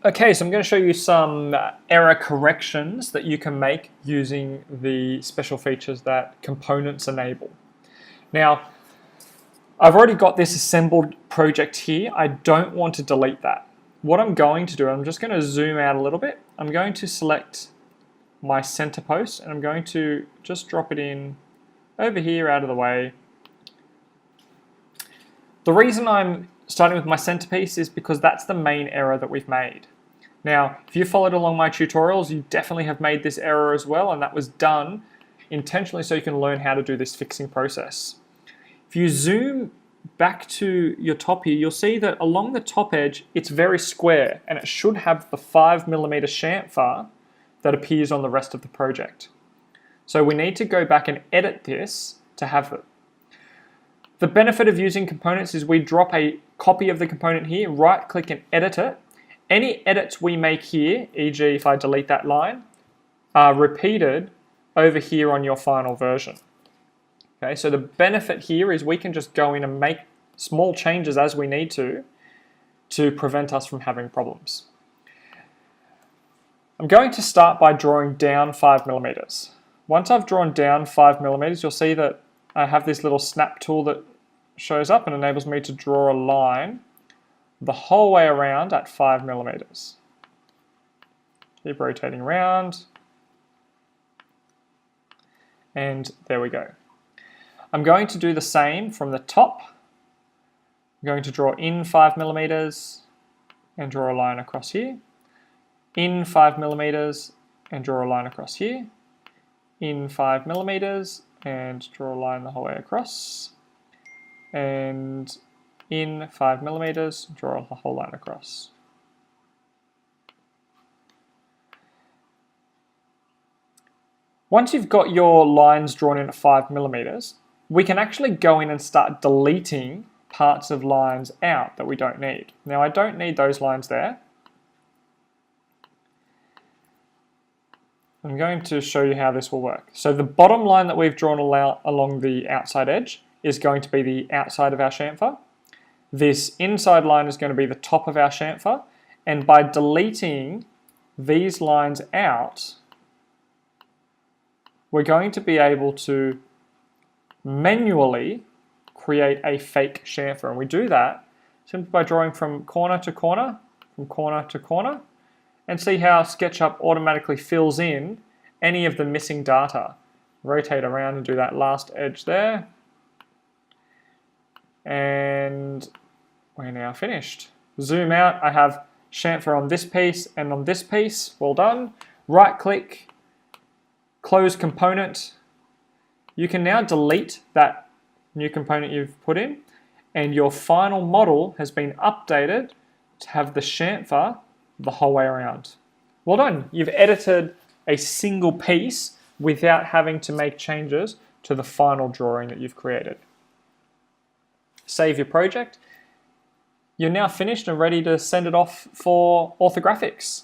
Okay, so I'm going to show you some error corrections that you can make using the special features that components enable. Now, I've already got this assembled project here. I don't want to delete that. What I'm going to do, I'm just going to zoom out a little bit. I'm going to select my center post and I'm going to just drop it in over here out of the way. The reason I'm starting with my centerpiece is because that's the main error that we've made. Now, if you followed along my tutorials, you definitely have made this error as well, and that was done intentionally so you can learn how to do this fixing process. If you zoom back to your top here, you'll see that along the top edge, it's very square, and it should have the 5mm chamfer that appears on the rest of the project. So we need to go back and edit this to have it. The benefit of using components is we drop a copy of the component here, right click and edit it. Any edits we make here, e.g. if I delete that line, are repeated over here on your final version. Okay, so the benefit here is we can just go in and make small changes as we need to prevent us from having problems. I'm going to start by drawing down 5mm. Once I've drawn down 5mm, you'll see that I have this little snap tool that shows up and enables me to draw a line the whole way around at 5mm. Keep rotating around. And there we go. I'm going to do the same from the top. I'm going to draw in 5mm and draw a line across here. In 5mm and draw a line across here. In 5mm and draw a line the whole way across. And in 5mm, draw the whole line across. Once you've got your lines drawn in at 5mm, we can actually go in and start deleting parts of lines out that we don't need. Now I don't need those lines there. I'm going to show you how this will work. So the bottom line that we've drawn along the outside edge is going to be the outside of our chamfer. This inside line is going to be the top of our chamfer, and by deleting these lines out, we're going to be able to manually create a fake chamfer, and we do that simply by drawing from corner to corner, and see how SketchUp automatically fills in any of the missing data. Rotate around and do that last edge there. And we're now finished. Zoom out, I have chamfer on this piece and on this piece. Well done. Right click, close component. You can now delete that new component you've put in, and your final model has been updated to have the chamfer the whole way around. Well done. You've edited a single piece without having to make changes to the final drawing that you've created. Save your project. You're now finished and ready to send it off for orthographics.